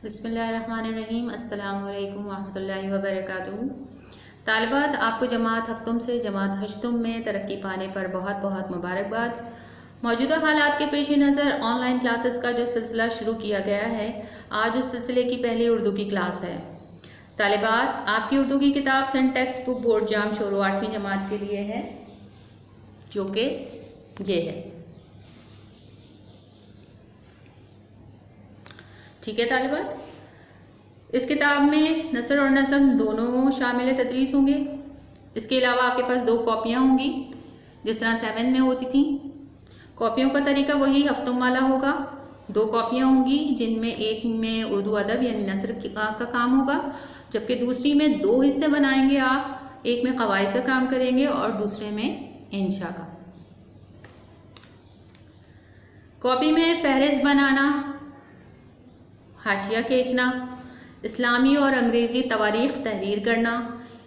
बिस्मिल्लाहिर्रहमानिर्रहीम। अस्सलामु अलैकुम वरहमतुल्लाहि वबरकातुहू। तालिबात, आपको जमात हफ्तुम से जमात हश्तुम में तरक्की पाने पर बहुत बहुत मुबारकबाद। मौजूदा हालात के पेश नज़र ऑनलाइन क्लासेस का जो सिलसिला शुरू किया गया है, आज उस सिलसिले की पहली उर्दू की क्लास है। तालिबात, आपकी उर्दू की किताब सेंटेक्स बुक बोर्ड जाम शोरो 8वीं जमात के लिए है, जो कि ये है। ठीक है तालिबात, इस किताब में नसर और नज़म दोनों शामिल तदरीस होंगे। इसके अलावा आपके पास 2 कॉपियाँ होंगी, जिस तरह 7 में होती थी। कॉपियों का तरीका वही हफ्तों वाला होगा। 2 कॉपियाँ होंगी, जिनमें एक में उर्दू अदब यानी नसर का काम होगा, जबकि दूसरी में 2 हिस्से बनाएंगे आप। एक में कवायद का काम करेंगे और दूसरे में इंशा का। कॉपी में फहरिस्त बनाना, हाशिया खींचना, इस्लामी और अंग्रेज़ी तवारीख़ तहरीर करना,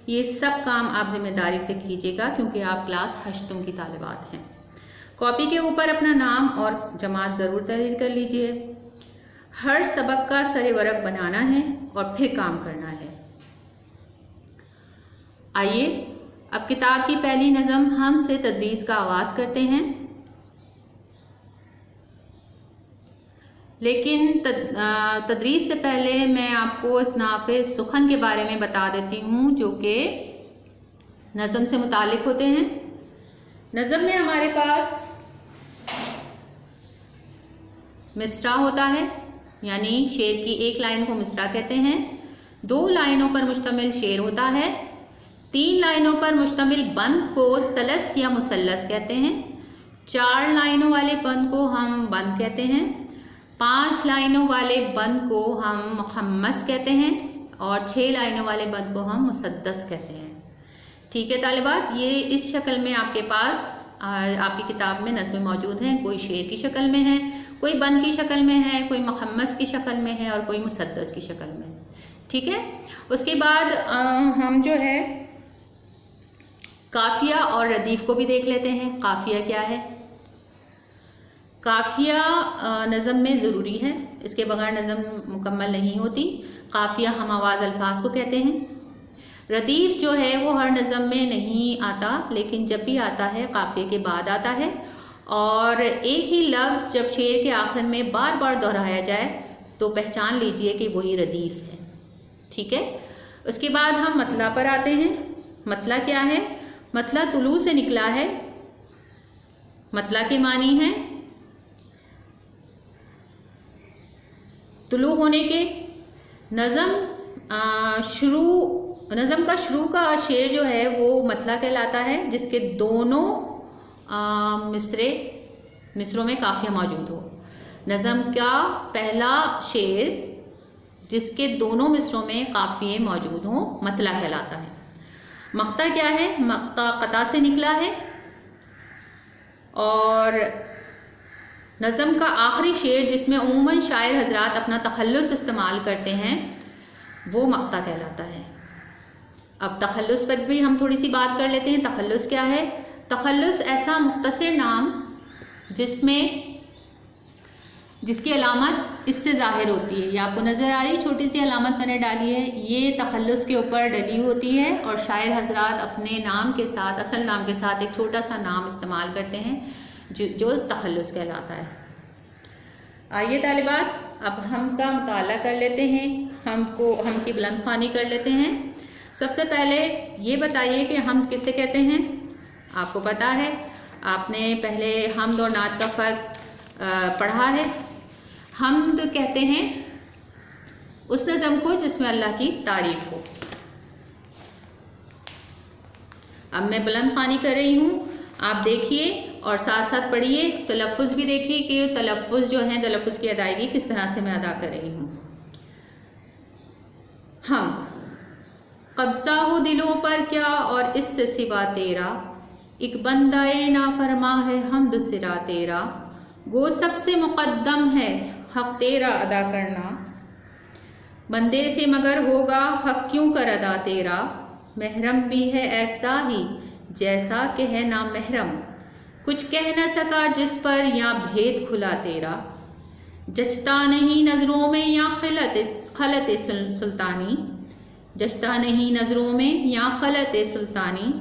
ये सब काम आप ज़िम्मेदारी से कीजिएगा, क्योंकि आप क्लास हश्तुम की तालिबात हैं। कॉपी के ऊपर अपना नाम और जमात ज़रूर तहरीर कर लीजिए। हर सबक का सरे वरक बनाना है और फिर काम करना है। आइए अब किताब की पहली नज़म हम से तदरीस का आगाज़ करते हैं। लेकिन तदरीस से पहले मैं आपको इसनाफ़े सुखन के बारे में बता देती हूँ, जो कि नज़म से मुतालिक होते हैं। नज़म में हमारे पास मिसरा होता है, यानी शेर की एक लाइन को मिसरा कहते हैं। 2 लाइनों पर मुश्तमिल शेर होता है। 3 लाइनों पर मुश्तमिल बंद को सलस या मुसल्लस कहते हैं। 4 लाइनों वाले बंद को हम बंद कहते हैं। 5 लाइनों वाले बंद को हम मुखम्मस कहते हैं और 6 लाइनों वाले बंद को हम मुसद्दस कहते हैं। ठीक है तालिबात, ये इस शक्ल में आपके पास आपकी किताब में नज़में मौजूद हैं। कोई शेर की शक्ल में है, कोई बंद की शक्ल में है, कोई मुखम्मस की शक्ल में है और कोई मुसद्दस की शक्ल में। ठीक है, उसके बाद हम जो है काफिया और रदीफ़ को भी देख लेते हैं। काफिया क्या है? काफिया नज़म में ज़रूरी है, इसके बगैर नज़म मुकम्मल नहीं होती। काफिया हम आवाज़ अल्फाज को कहते हैं। रदीफ़ जो है वो हर नज़म में नहीं आता, लेकिन जब भी आता है काफिए के बाद आता है, और एक ही लफ्ज़ जब शेर के आखिर में बार बार दोहराया जाए तो पहचान लीजिए कि वही रदीफ़ है। ठीक है, उसके बाद हम मतला पर आते हैं। मतला क्या है? मतला तुलू से निकला है। मतला के मानी है तुलू होने के। नज़म का शुरू का शेर जो है वो मतला कहलाता है, जिसके दोनों मिसरों में काफिया मौजूद हो। नज़म का पहला शेर जिसके दोनों मिसरों में काफिये मौजूद हों मतला कहलाता है। मक्ता क्या है? मक्ता कता से निकला है। और नज़म का आखिरी शेर जिसमें अमूमन शायर हजरात अपना तखल्लुस इस्तेमाल करते हैं वो मक्ता कहलाता है। अब तखल्लुस पर भी हम थोड़ी सी बात कर लेते हैं। तखल्लुस क्या है? तखल्लुस ऐसा मुख्तसर नाम जिसकी अलामत इससे ज़ाहिर होती है। ये आपको नज़र आ रही छोटी सी अलामत मैंने डाली है, ये तखल्लुस के ऊपर डली होती है, और शायर हजरात अपने नाम के साथ, असल नाम के साथ एक छोटा सा नाम इस्तेमाल करते हैं जो तखल्लुस कहलाता है। आइए तालिबात, अब हम का मुताला कर लेते हैं। हम की बुलंद ख़्वानी कर लेते हैं। सबसे पहले ये बताइए कि हम किससे कहते हैं? आपको पता है, आपने पहले हम्द और नात का फ़र्क पढ़ा है। हम्द कहते हैं उस नज़म को जिसमें अल्लाह की तारीफ़ हो। अब मैं बुलंद ख़्वानी कर रही हूँ, आप देखिए और साथ साथ पढ़िए। तलफ़्फ़ुज़ भी देखिए कि तलफ़्फ़ुज़ जो है, तलफ़्फ़ुज़ की अदायगी किस तरह से मैं अदा कर रही हूँ। हम कब्ज़ा हो दिलों पर क्या और इससे सिवा तेरा, एक बंदाए नाफरमा है हम्द सिरा तेरा, गो सबसे मुक़द्दम है हक़ तेरा अदा करना, बंदे से मगर होगा हक़ क्यों कर अदा तेरा, महरम भी है ऐसा ही जैसा कि है ना महरम, कुछ कह न सका जिस पर या भेद खुला तेरा, जचता नहीं नज़रों में या खिलत खलत सुल्तानी, जचता नहीं नज़रों में या खलत सुल्तानी,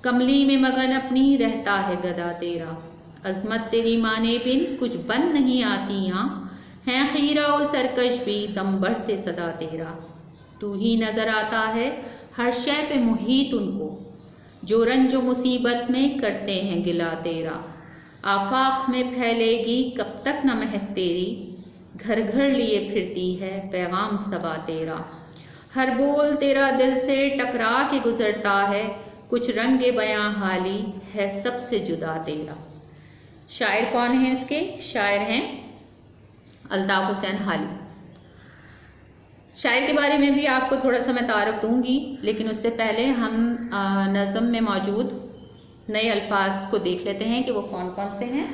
कमली में मगन अपनी रहता है गदा तेरा, अज़मत तेरी माने बिन कुछ बन नहीं आती यहाँ, हैं खीरा और सरकश भी दम बढ़ते सदा तेरा, तू ही नज़र आता है हर शय पे मुहीत उनको, जो रंजो मुसीबत में करते हैं गिला तेरा, आफाक में फैलेगी कब तक न महक तेरी, घर घर लिए फिरती है पैगाम सबा तेरा, हर बोल तेरा दिल से टकरा के गुज़रता है, कुछ रंगे बयां हाली है सबसे जुदा तेरा। शायर कौन है इसके? शायर हैं अल्ताफ़ हुसैन हाली। शायर के बारे में भी आपको थोड़ा सा मैं तारुफ दूँगी, लेकिन उससे पहले हम नज़म में मौजूद नए अल्फाज को देख लेते हैं कि वो कौन कौन से हैं।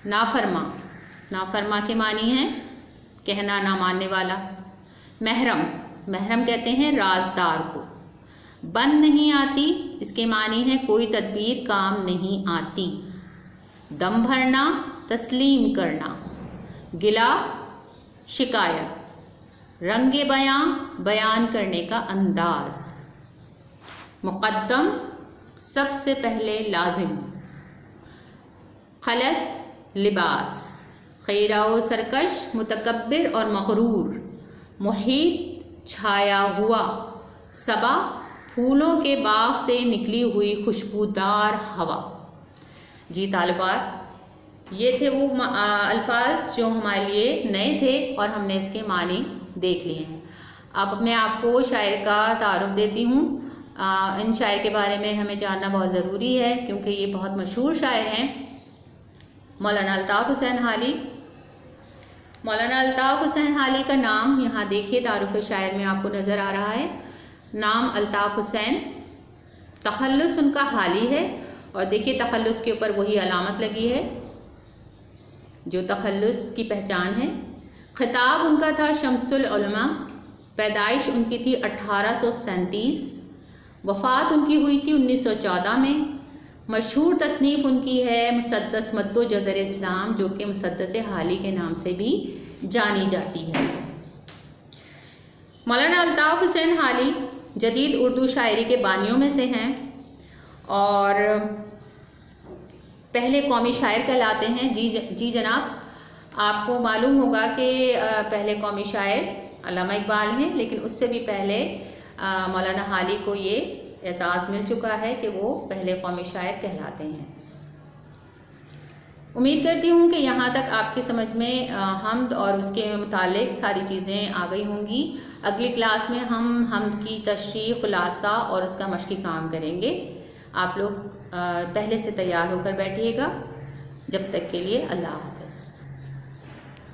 नाफरमा, नाफरमा के मानी हैं कहना ना मानने वाला। महरम, महरम कहते हैं राजदार को। बन नहीं आती, इसके मानी हैं कोई तदबीर काम नहीं आती। दम भरना, तस्लीम करना। गिला, शिकायत। रंगे बयां, बयान करने का अंदाज। मुक़द्दम, सबसे पहले लाजिम। खलत, लिबास। खैरा व सरकश, मुतकब्बिर और मग़रूर। मुहीत, छाया हुआ। सबा, फूलों के बाग से निकली हुई खुशबूदार हवा। जी तालिबात, ये थे वो अल्फाज जो हमारे लिए नए थे और हमने इसके मानी देख लिए हैं। अब मैं आपको शायर का तारुफ देती हूँ। इन शायर के बारे में हमें जानना बहुत ज़रूरी है क्योंकि ये बहुत मशहूर शायर हैं। मौलाना अल्ताफ़ हुसैन हाली। मौलाना अल्ताफ़ हुसैन हाली का नाम यहाँ देखिए तारुफ शायर में आपको नज़र आ रहा है। नाम अल्ताफ़ हुसैन, तखल्लुस उनका हाली है और देखिए तखल्लुस के ऊपर वही अलामत लगी है जो तखल्लुस की पहचान है। खिताब उनका था शम्सुल उलमा। पैदाइश उनकी थी 1837। वफ़ात उनकी हुई थी 1914 में। मशहूर तसनीफ़ उनकी है मुसद्दस मद्दो जज़र इस्लाम, जो कि मुसद्दस हाली के नाम से भी जानी जाती है। मौलाना अल्ताफ़ हुसैन हाली जदीद उर्दू शायरी के बानियों में से हैं और पहले कौमी शायर कहलाते हैं। जी जनाब, आपको मालूम होगा कि पहले कौमी शायर अल्लामा इकबाल हैं, लेकिन उससे भी पहले मौलाना हाली को ये एजाज़ मिल चुका है कि वो पहले कौमी शायर कहलाते हैं। उम्मीद करती हूँ कि यहाँ तक आपकी समझ में हम्द और उसके मुतालिक सारी चीज़ें आ गई होंगी। अगली क्लास में हम हम्द की तशरीह, खुलासा और उसका मश्की काम करेंगे। आप लोग पहले से तैयार होकर बैठिएगा। जब तक के लिए अल्लाह हाफ़िज़।